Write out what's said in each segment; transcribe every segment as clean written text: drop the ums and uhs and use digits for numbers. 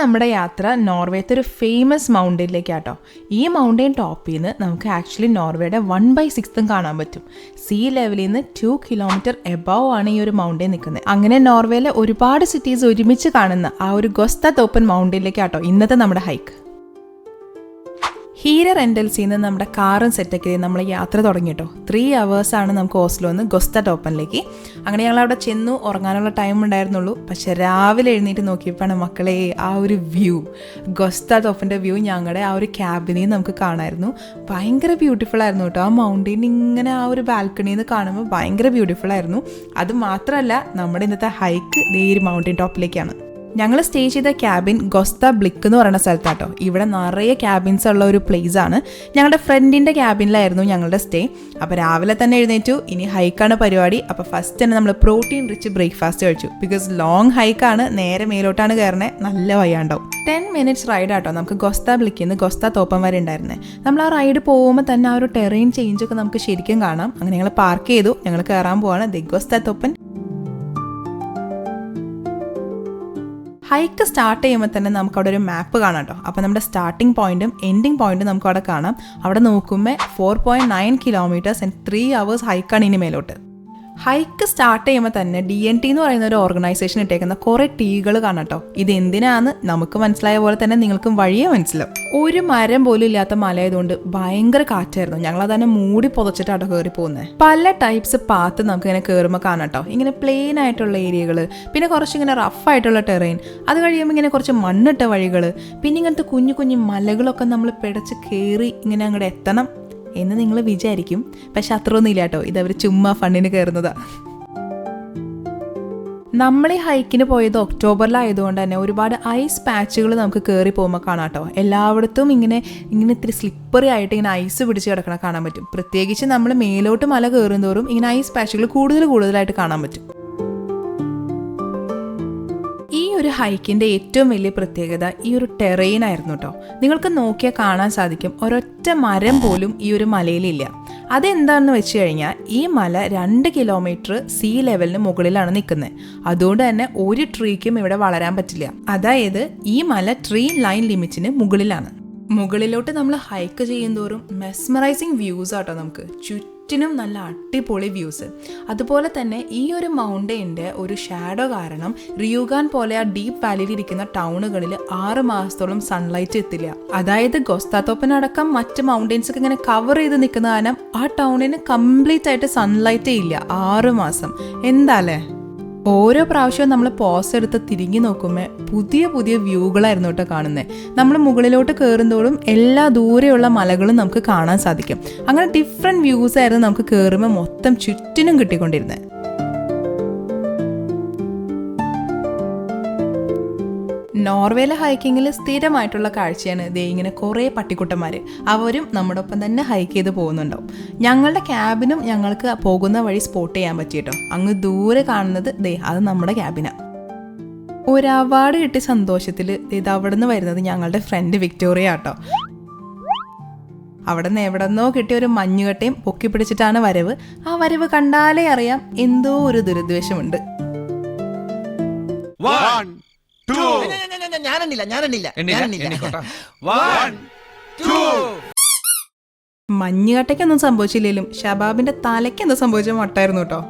നമ്മുടെ യാത്ര നോർവേത്തെ ഒരു ഫേമസ് മൗണ്ടനിലേക്കാട്ടോ. ഈ മൗണ്ടൻ ടോപ്പിൽ നിന്ന് നമുക്ക് ആക്ച്വലി നോർവേയുടെ 1/6 കാണാൻ പറ്റും. സീ ലെവലിൽ നിന്ന് 2 കിലോമീറ്റർ എബവ് ആണ് ഈ ഒരു മൗണ്ടൻ നിൽക്കുന്നത്. അങ്ങനെ നോർവേയിലെ ഒരുപാട് സിറ്റീസ് ഒരുമിച്ച് കാണുന്ന ആ ഒരു ഗൊസ്താതോപ്പൻ മൗണ്ടനിലേക്കാട്ടോ ഇന്നത്തെ നമ്മുടെ ഹൈക്ക്. ഹീര റെൻ്റൽസിൽ നിന്ന് നമ്മുടെ കാറും സെറ്റൊക്കെ നമ്മൾ യാത്ര തുടങ്ങിയിട്ടോ. 3 hours ആണ് നമുക്ക് ഓസ്ലോ നിന്ന് ഗൊസ്താതോപ്പനിലേക്ക്. അങ്ങനെ ഞങ്ങൾ അവിടെ ചെന്നു, ഉറങ്ങാനുള്ള ടൈം ഉണ്ടായിരുന്നുള്ളൂ. പക്ഷെ രാവിലെ എഴുന്നേറ്റ് നോക്കിയപ്പോഴാണ് മക്കളെ ആ ഒരു വ്യൂ, ഗൊസ്താതോപ്പൻ്റെ വ്യൂ ഞങ്ങളുടെ ആ ഒരു ക്യാബിനിൽ നമുക്ക് കാണാമായിരുന്നു. ഭയങ്കര ബ്യൂട്ടിഫുൾ ആയിരുന്നു കേട്ടോ. ആ മൗണ്ടൻ ഇങ്ങനെ ആ ഒരു ബാൽക്കണിയിൽ നിന്ന് കാണുമ്പോൾ ഭയങ്കര ബ്യൂട്ടിഫുൾ ആയിരുന്നു. അത് മാത്രമല്ല നമ്മുടെ ഇന്നത്തെ ഹൈക്ക് ഈ ഒരു മൗണ്ടൻ ടോപ്പിലേക്കാണ്. ഞങ്ങൾ സ്റ്റേ ചെയ്ത ക്യാബിൻ ഗൊസ്ത ബ്ലിക്ക് എന്ന് പറയുന്ന സ്ഥലത്താട്ടോ. ഇവിടെ നിറയെ ക്യാബിൻസ് ഉള്ള ഒരു പ്ലേസ് ആണ്. ഞങ്ങളുടെ ഫ്രണ്ടിൻ്റെ ക്യാബിനിലായിരുന്നു ഞങ്ങളുടെ സ്റ്റേ. അപ്പോൾ രാവിലെ തന്നെ എഴുന്നേറ്റു, ഇനി ഹൈക്കാണ് പരിപാടി. അപ്പോൾ ഫസ്റ്റ് തന്നെ നമ്മൾ പ്രോട്ടീൻ റിച്ച് ബ്രേക്ക്ഫാസ്റ്റ് കഴിച്ചു. ബിക്കോസ് ലോങ് ഹൈക്കാണ്, നേരെ മേലോട്ടാണ് കയറുന്നത്, നല്ല വയ്യാണ്ടാവും. 10 minutes റൈഡ് ആട്ടോ നമുക്ക് ഗൊസ്ത ബ്ലിക്കിൽ നിന്ന് ഗൊസ്താതോപ്പൻ വരെ ഉണ്ടായിരുന്നത്. നമ്മൾ ആ റൈഡ് പോകുമ്പോൾ തന്നെ ആ ഒരു ടെറൈൻ ചേഞ്ചൊക്കെ നമുക്ക് ശരിക്കും കാണാം. അങ്ങനെ ഞങ്ങൾ പാർക്ക് ചെയ്തു, ഞങ്ങൾ കയറാൻ പോവാണ് ഗൊസ്താതോപ്പൻ. ഹൈക്ക് സ്റ്റാർട്ട് ചെയ്യുമ്പോൾ തന്നെ നമുക്ക് അവിടെ ഒരു മാപ്പ് കാണാം കേട്ടോ. അപ്പോൾ നമ്മുടെ സ്റ്റാർട്ടിംഗ് പോയിന്റും എൻഡിങ് പോയിന്റും നമുക്ക് അവിടെ കാണാം. അവിടെ നോക്കുമ്പോൾ 4.9 kilometers and 3 hours ഹൈക്കാണ് ഇനി മേലോട്ട്. ഹൈക്ക് സ്റ്റാർട്ട് ചെയ്യുമ്പോൾ തന്നെ DNT എന്ന് പറയുന്ന ഒരു ഓർഗനൈസേഷൻ ഇട്ടേക്കുന്ന കുറേ ടീകൾ കാണാം കേട്ടോ. ഇത് എന്തിനാന്ന് നമുക്ക് മനസ്സിലായ പോലെ തന്നെ നിങ്ങൾക്കും വഴിയേ മനസ്സിലാവും. ഒരു മരം പോലും ഇല്ലാത്ത മലയായതുകൊണ്ട് ഭയങ്കര കാറ്റായിരുന്നു. ഞങ്ങളതന്നെ മൂടി പുതച്ചിട്ടാട്ടോ കയറി പോകുന്നത്. പല ടൈപ്സ് പാത്ത് നമുക്ക് ഇങ്ങനെ കയറുമ്പോൾ കാണാം കേട്ടോ. ഇങ്ങനെ പ്ലെയിൻ ആയിട്ടുള്ള ഏരിയകൾ, പിന്നെ കുറച്ചിങ്ങനെ റഫായിട്ടുള്ള ടെറൈൻ, അത് കഴിയുമ്പോൾ ഇങ്ങനെ കുറച്ച് മണ്ണിട്ട വഴികൾ, പിന്നെ ഇങ്ങനത്തെ കുഞ്ഞു കുഞ്ഞു മലകളൊക്കെ നമ്മൾ പിടച്ച് കയറി ഇങ്ങനെ അങ്ങോട്ട് എത്തണം എന്ന് നിങ്ങൾ വിചാരിക്കും. പക്ഷെ അത്രയൊന്നും ഇല്ല കേട്ടോ, ഇതവർ ചുമ്മാ ഫണ്ടിന് കയറുന്നതാ. നമ്മൾ ഈ ഹൈക്കിന് പോയത് ഒക്ടോബറിലായതുകൊണ്ട് തന്നെ ഒരുപാട് ഐസ് പാച്ചുകൾ നമുക്ക് കയറി പോകുമ്പോൾ കാണാം കേട്ടോ. എല്ലായിടത്തും ഇങ്ങനെ ഇത്തിരി സ്ലിപ്പറി ആയിട്ട് ഇങ്ങനെ ഐസ് പിടിച്ച് കിടക്കണ കാണാൻ പറ്റും. പ്രത്യേകിച്ച് നമ്മൾ മേലോട്ട് മല കയറും തോറും ഇങ്ങനെ ഐസ് പാച്ചുകൾ കൂടുതലായിട്ട് കാണാൻ പറ്റും. ഈ ഒരു ഹൈക്കിൻ്റെ ഏറ്റവും വലിയ പ്രത്യേകത ഈ ഒരു ടെറൈൻ ആയിരുന്നു കേട്ടോ. നിങ്ങൾക്ക് നോക്കിയാൽ കാണാൻ സാധിക്കും ഒരൊറ്റ മരം പോലും ഈ ഒരു മലയിലില്ല. അതെന്താണെന്ന് വെച്ച് കഴിഞ്ഞാൽ ഈ മല 2 kilometer സീ ലെവലിന് മുകളിലാണ് നിൽക്കുന്നത്. അതുകൊണ്ട് തന്നെ ഒരു ട്രീക്കും ഇവിടെ വളരാൻ പറ്റില്ല. അതായത് ഈ മല ട്രീ ലൈൻ ലിമിറ്റിന് മുകളിലാണ്. മുകളിലോട്ട് നമ്മൾ ഹൈക്ക് ചെയ്യുന്തോറും മെസ്മറൈസിങ് വ്യൂസ് ആട്ടോ. നമുക്ക് ചുറ്റിനും നല്ല അടിപൊളി വ്യൂസ്. അതുപോലെ തന്നെ ഈ ഒരു മൗണ്ടൻ്റെ ഒരു ഷാഡോ കാരണം റിയൂഗാൻ പോലെ ആ ഡീപ്പ് വാലിയിൽ ഇരിക്കുന്ന ടൗണുകളിൽ 6 മാസത്തോളം സൺലൈറ്റ് എത്തില്ല. അതായത് ഗൊസ്താതോപ്പൻ അടക്കം മറ്റ് മൗണ്ടൻസ് ഒക്കെ ഇങ്ങനെ കവർ ചെയ്ത് നിൽക്കുന്ന കാരണം ആ ടൗണിന് കംപ്ലീറ്റ് ആയിട്ട് സൺലൈറ്റേ ഇല്ല 6 മാസം. എന്താല്ലേ? ഓരോ പ്രാവശ്യവും നമ്മൾ പോസ് എടുത്ത് തിരിഞ്ഞു നോക്കുമ്പോൾ പുതിയ വ്യൂകളായിരുന്നു കേട്ടോ കാണുന്നത്. നമ്മൾ മുകളിലോട്ട് കയറുന്തോറും എല്ലാ ദൂരെയുള്ള മലകളും നമുക്ക് കാണാൻ സാധിക്കും. അങ്ങനെ ഡിഫറെൻറ്റ് വ്യൂസ് ആയിരുന്നു നമുക്ക് കയറുമ്പോൾ മൊത്തം ചുറ്റിനും കിട്ടിക്കൊണ്ടിരുന്നത്. നോർവേയിലെ ഹൈക്കിങ്ങിൽ സ്ഥിരമായിട്ടുള്ള കാഴ്ചയാണ് ദേ ഇങ്ങനെ കുറേ പട്ടിക്കുട്ടന്മാർ. അവരും നമ്മുടെ ഒപ്പം തന്നെ ഹൈക്ക് ചെയ്ത് പോകുന്നുണ്ടാവും. ഞങ്ങളുടെ ക്യാബിനും ഞങ്ങൾക്ക് പോകുന്ന വഴി സ്പോട്ട് ചെയ്യാൻ പറ്റിയിട്ടോ. അങ്ങ് ദൂരെ കാണുന്നത് ദേ അത് നമ്മുടെ ക്യാബിനാണ്. ഒരു അവാർഡ് കിട്ടിയ സന്തോഷത്തിൽ ഇത് അവിടെ നിന്ന് വരുന്നത് ഞങ്ങളുടെ ഫ്രണ്ട് വിക്ടോറിയ കേട്ടോ. അവിടെ നിന്ന് എവിടെന്നോ കിട്ടിയ ഒരു മഞ്ഞുകട്ടയും പൊക്കി പിടിച്ചിട്ടാണ് വരവ്. ആ വരവ് കണ്ടാലേ അറിയാം എന്തോ ഒരു ദുരുദ്വേഷമുണ്ട്. മഞ്ഞുകട്ടയ്ക്കൊന്നും സംഭവിച്ചില്ലേലും ഷബാബിന്റെ തലയ്ക്ക് എന്താ സംഭവിച്ച മട്ടായിരുന്നു കേട്ടോ.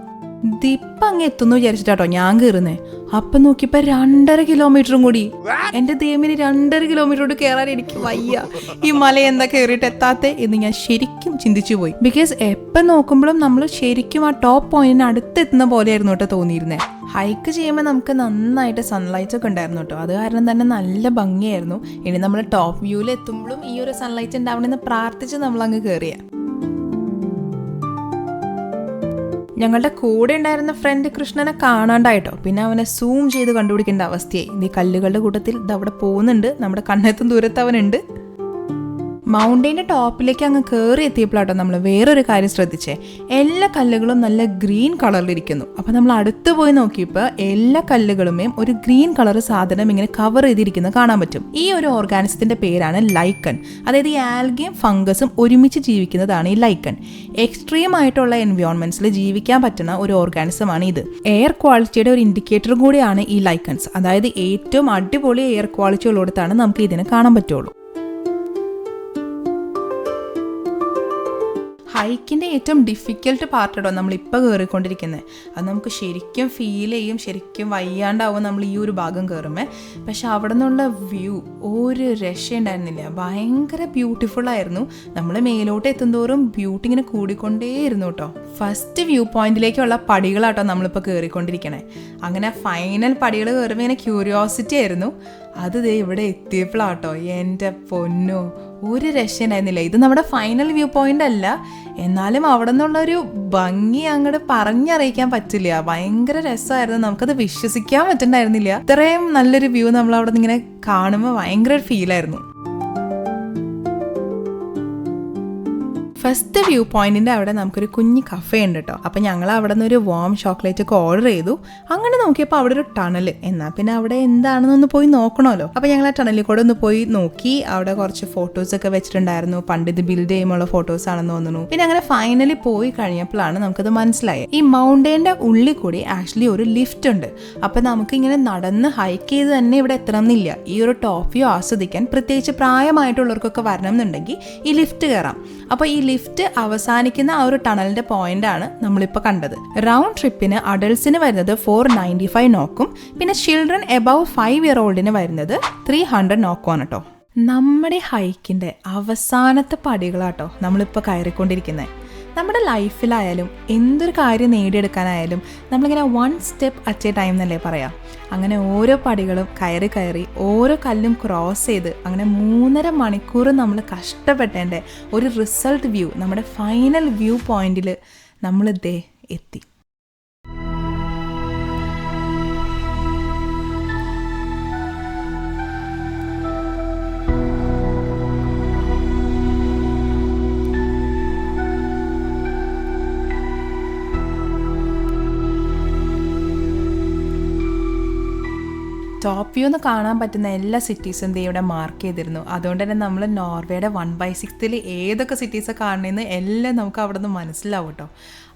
ദിപ്പ് അങ്ങ് എത്തുന്നു വിചാരിച്ചിട്ടാട്ടോ ഞാൻ കയറുന്നേ. അപ്പൊ നോക്കിയപ്പോ 2.5 kilometer കൂടി. എന്റെ ദേമിന് 2.5 kilometer കയറാൻ എനിക്ക് വയ്യ. ഈ മല എന്താ കയറിയിട്ട് എത്താത്തെ എന്ന് ഞാൻ ശരിക്കും ചിന്തിച്ചു പോയി. ബിക്കോസ് എപ്പം നോക്കുമ്പോഴും നമ്മൾ ശരിക്കും ആ ടോപ്പ് പോയിന്റിന് അടുത്തെത്തുന്ന പോലെയായിരുന്നു കേട്ടോ തോന്നിയിരുന്നേ. ഹൈക്ക് ചെയ്യുമ്പോൾ നമുക്ക് നന്നായിട്ട് സൺലൈറ്റ് ഒക്കെ ഉണ്ടായിരുന്നു കേട്ടോ. അത് കാരണം തന്നെ നല്ല ഭംഗിയായിരുന്നു. ഇനി നമ്മൾ ടോപ്പ് വ്യൂവിൽ എത്തുമ്പോഴും ഈ ഒരു സൺലൈറ്റ് ഉണ്ടാവണമെന്ന് പ്രാർത്ഥിച്ച് നമ്മൾ അങ്ങ് കയറിയ. ഞങ്ങളുടെ കൂടെ ഉണ്ടായിരുന്ന ഫ്രണ്ട് കൃഷ്ണനെ കാണാണ്ടായിട്ടോ. പിന്നെ അവനെ സൂം ചെയ്ത് കണ്ടുപിടിക്കേണ്ട അവസ്ഥയായി. ഈ കല്ലുകളുടെ കൂട്ടത്തിൽ ഇതവിടെ പോകുന്നുണ്ട്, നമ്മുടെ കണ്ണെത്തും ദൂരത്ത് അവനുണ്ട്. മൗണ്ടൈൻ്റെ ടോപ്പിലേക്ക് അങ്ങ് കയറി എത്തിയപ്പോഴാട്ടോ നമ്മൾ വേറൊരു കാര്യം ശ്രദ്ധിച്ചേ, എല്ലാ കല്ലുകളും നല്ല ഗ്രീൻ കളറിലിരിക്കുന്നു. അപ്പോൾ നമ്മൾ അടുത്ത് പോയി നോക്കിയപ്പോൾ എല്ലാ കല്ലുകളുമേയും ഒരു ഗ്രീൻ കളർ സാധനം ഇങ്ങനെ കവർ ചെയ്തിരിക്കുന്നത് കാണാൻ പറ്റും. ഈ ഒരു ഓർഗാനിസത്തിന്റെ പേരാണ് ലൈക്കൺ. അതായത് ഈ ആൽഗയും ഫംഗസും ഒരുമിച്ച് ജീവിക്കുന്നതാണ് ഈ ലൈക്കൺ. എക്സ്ട്രീം ആയിട്ടുള്ള എൻവയോൺമെന്റ്സിൽ ജീവിക്കാൻ പറ്റുന്ന ഒരു ഓർഗാനിസമാണ് ഇത്. എയർ ക്വാളിറ്റിയുടെ ഒരു ഇൻഡിക്കേറ്റർ കൂടിയാണ് ഈ ലൈക്കൺസ്. അതായത് ഏറ്റവും അടിപൊളി എയർ ക്വാളിറ്റി ഉള്ളിടത്താണ് നമുക്ക് ഇതിനെ കാണാൻ പറ്റുള്ളൂ. ഹൈക്കിൻ്റെ ഏറ്റവും ഡിഫിക്കൽട്ട് പാർട്ടോ നമ്മളിപ്പോൾ കയറിക്കൊണ്ടിരിക്കുന്നത്. അത് നമുക്ക് ശരിക്കും ഫീൽ ചെയ്യും, ശരിക്കും വയ്യാണ്ടാവും നമ്മൾ ഈ ഒരു ഭാഗം കയറുമ്പോൾ. പക്ഷെ അവിടെ നിന്നുള്ള വ്യൂ ഒരു രക്ഷയുണ്ടായിരുന്നില്ല, ഭയങ്കര ബ്യൂട്ടിഫുള്ളായിരുന്നു. നമ്മൾ മേലോട്ട് എത്തുന്തോറും ബ്യൂട്ടി ഇങ്ങനെ കൂടിക്കൊണ്ടേയിരുന്നു കേട്ടോ. ഫസ്റ്റ് വ്യൂ പോയിന്റിലേക്കുള്ള പടികളാട്ടോ നമ്മളിപ്പോൾ കയറിക്കൊണ്ടിരിക്കണേ. അങ്ങനെ ഫൈനൽ പടികൾ കയറുമ്പോൾ ഇങ്ങനെ ക്യൂരിയോസിറ്റി ആയിരുന്നു. അത് ദേ ഇവിടെ എത്തിയപ്പോഴാട്ടോ എൻ്റെ പൊന്നോ ഒരു രക്ഷയുണ്ടായിരുന്നില്ല. ഇത് നമ്മുടെ ഫൈനൽ വ്യൂ പോയിന്റ് അല്ല, എന്നാലും അവിടെ നിന്നുള്ളൊരു ഭംഗി അങ്ങോട്ട് പറഞ്ഞറിയിക്കാൻ പറ്റില്ല. ഭയങ്കര രസമായിരുന്നു, നമുക്കത് വിശ്വസിക്കാൻ പറ്റുന്നുണ്ടായിരുന്നില്ല. ഇത്രയും നല്ലൊരു വ്യൂ നമ്മൾ അവിടെ നിന്ന് ഇങ്ങനെ കാണുമ്പോൾ ഭയങ്കര ഒരു ഫീലായിരുന്നു. ഫസ്റ്റ് വ്യൂ പോയിന്റിൻ്റെ അവിടെ നമുക്കൊരു കുഞ്ഞ് കഫേ ഉണ്ട് കേട്ടോ. അപ്പം ഞങ്ങൾ അവിടെ നിന്ന് ഒരു വാം ചോക്ലേറ്റ് ഒക്കെ ഓർഡർ ചെയ്തു. അങ്ങനെ നോക്കിയപ്പോൾ അവിടെ ഒരു ടണൽ, എന്നാൽ പിന്നെ അവിടെ എന്താണെന്നൊന്ന് പോയി നോക്കണമല്ലോ. അപ്പം ഞങ്ങൾ ആ ടണലിൽ കൂടെ ഒന്ന് പോയി നോക്കി. അവിടെ കുറച്ച് ഫോട്ടോസൊക്കെ വെച്ചിട്ടുണ്ടായിരുന്നു. പണ്ട് ഇത് ബിൽഡ് ചെയ്യുമ്പോൾ ഫോട്ടോസ് ആണെന്ന് തോന്നുന്നു. പിന്നെ അങ്ങനെ ഫൈനലി പോയി കഴിഞ്ഞപ്പോഴാണ് നമുക്കത് മനസ്സിലായത്. ഈ മൗണ്ടൈൻ്റെ ഉള്ളിൽ കൂടി ആക്ച്വലി ഒരു ലിഫ്റ്റ് ഉണ്ട്. അപ്പം നമുക്ക് ഇങ്ങനെ നടന്ന് ഹൈക്ക് ചെയ്ത് തന്നെ ഇവിടെ എത്തണം എന്നില്ല. ഈ ഒരു ടോപ്പ് വ്യൂ ആസ്വദിക്കാൻ പ്രത്യേകിച്ച് പ്രായമായിട്ടുള്ളവർക്കൊക്കെ വരണം എന്നുണ്ടെങ്കിൽ ഈ ലിഫ്റ്റ് കയറാം. അപ്പോൾ ഈ ലിഫ്റ്റ് അവസാനിക്കുന്ന ആ ഒരു ടണലിന്റെ പോയിന്റ് ആണ് നമ്മളിപ്പോൾ കണ്ടത്. റൗണ്ട് ട്രിപ്പിന് അഡൾട്ട്സിന് വരുന്നത് 495 നോക്കും, പിന്നെ ചിൽഡ്രൻ എബവ് 5 year oldന് വരുന്നത് 300 നോക്കുമാണ് കേട്ടോ. നമ്മുടെ ഹൈക്കിന്റെ അവസാനത്തെ പടികളാട്ടോ നമ്മളിപ്പോൾ കയറിക്കൊണ്ടിരിക്കുന്നത്. നമ്മുടെ ലൈഫിലായാലും എന്തൊരു കാര്യം നേടിയെടുക്കാനായാലും നമ്മളിങ്ങനെ 1 step at a time എന്നല്ലേ പറയാം. അങ്ങനെ ഓരോ പടികളും കയറി ഓരോ കല്ലും ക്രോസ് ചെയ്ത് അങ്ങനെ 3.5 മണിക്കൂർ നമ്മൾ കഷ്ടപ്പെട്ടതിൻ്റെ ഒരു റിസൾട്ട് വ്യൂ, നമ്മുടെ ഫൈനൽ വ്യൂ പോയിന്റിൽ നമ്മൾ ദേ എത്തി. ടോപ്പ് വ്യൂ എന്ന് കാണാൻ പറ്റുന്ന എല്ലാ സിറ്റീസും ഇവിടെ മാർക്ക് ചെയ്തിരുന്നു. അതുകൊണ്ട് തന്നെ നമ്മൾ നോർവേയുടെ 1/6 ഏതൊക്കെ സിറ്റീസാണ് കാണുന്നതെന്ന് എല്ലാം നമുക്ക് അവിടെ നിന്ന് മനസ്സിലാവും കേട്ടോ.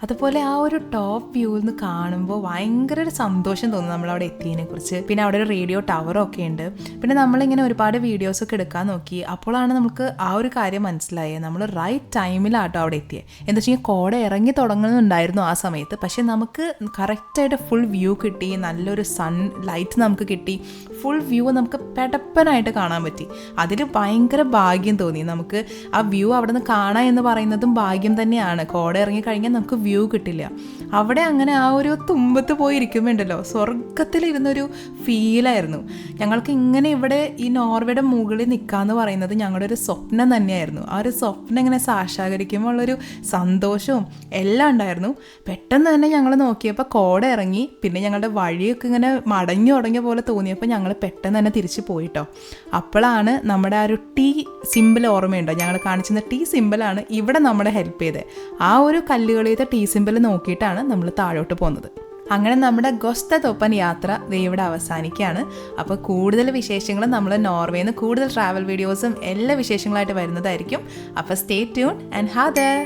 അതുപോലെ ആ ഒരു ടോപ്പ് വ്യൂ എന്ന് കാണുമ്പോൾ ഭയങ്കര ഒരു സന്തോഷം തോന്നും നമ്മളവിടെ എത്തിയതിനെ കുറിച്ച്. പിന്നെ അവിടെ ഒരു റേഡിയോ ടവറൊക്കെ ഉണ്ട്. പിന്നെ നമ്മളിങ്ങനെ ഒരുപാട് വീഡിയോസൊക്കെ എടുക്കാൻ നോക്കി. അപ്പോഴാണ് നമുക്ക് ആ ഒരു കാര്യം മനസ്സിലായത്, നമ്മൾ റൈറ്റ് ടൈമിലാട്ടോ അവിടെ എത്തിയത്. എന്താ വെച്ചാൽ കോട ഇറങ്ങി തുടങ്ങുന്നുണ്ടായിരുന്നു ആ സമയത്ത്. പക്ഷെ നമുക്ക് കറക്റ്റായിട്ട് ഫുൾ വ്യൂ കിട്ടി, നല്ലൊരു സൺ ലൈറ്റ് നമുക്ക് കിട്ടി, ഫുൾ വ്യൂ നമുക്ക് പെടപ്പനായിട്ട് കാണാൻ പറ്റി. അതിൽ ഭയങ്കര ഭാഗ്യം തോന്നി. നമുക്ക് ആ വ്യൂ അവിടെ നിന്ന് കാണാം എന്ന് പറയുന്നതും ഭാഗ്യം തന്നെയാണ്. കോട ഇറങ്ങിക്കഴിഞ്ഞാൽ നമുക്ക് വ്യൂ കിട്ടില്ല. അവിടെ അങ്ങനെ ആ ഒരു തുമ്പത്ത് പോയി ഇരിക്കുമ്പോണ്ടല്ലോ സ്വർഗത്തിലിരുന്നൊരു ഫീലായിരുന്നു. ഞങ്ങൾക്ക് ഇങ്ങനെ ഇവിടെ ഈ നോർവേയുടെ മുകളിൽ നിൽക്കാന്ന് പറയുന്നത് ഞങ്ങളുടെ ഒരു സ്വപ്നം തന്നെയായിരുന്നു. ആ ഒരു സ്വപ്നം ഇങ്ങനെ സാക്ഷാത്കരിക്കുമ്പോൾ ഉള്ളൊരു സന്തോഷവും എല്ലാം ഉണ്ടായിരുന്നു. പെട്ടെന്ന് തന്നെ ഞങ്ങൾ നോക്കിയപ്പോൾ കോട ഇറങ്ങി. പിന്നെ ഞങ്ങളുടെ വഴിയൊക്കെ ഇങ്ങനെ മടങ്ങി തുടങ്ങിയ പോലെ തോന്നിയപ്പോൾ ഞങ്ങൾ പെട്ടെന്ന് തന്നെ തിരിച്ച് പോയിട്ടോ. അപ്പോഴാണ് നമ്മുടെ ആ ഒരു ടീ സിമ്പിൾ ഓർമ്മയുണ്ടോ, ഞങ്ങൾ കാണിച്ചിരുന്ന ടീ സിമ്പിളാണ് ഇവിടെ നമ്മളെ ഹെൽപ്പ് ചെയ്തത്. ആ ഒരു കല്ലുകളിലത്തെ ടീ സിമ്പിൾ നോക്കിയിട്ടാണ് നമ്മൾ താഴോട്ട് പോകുന്നത്. അങ്ങനെ നമ്മുടെ ഗൊസ്ത തോപ്പൻ യാത്ര ഇവിടെ അവസാനിക്കുകയാണ്. അപ്പോൾ കൂടുതൽ വിശേഷങ്ങളും നമ്മൾ നോർവേയിൽ നിന്ന് കൂടുതൽ ട്രാവൽ വീഡിയോസും എല്ലാ വിശേഷങ്ങളായിട്ട് വരുന്നതായിരിക്കും. അപ്പോൾ സ്റ്റേ ട്യൂൺ ആൻഡ് ഹാ ദേർ.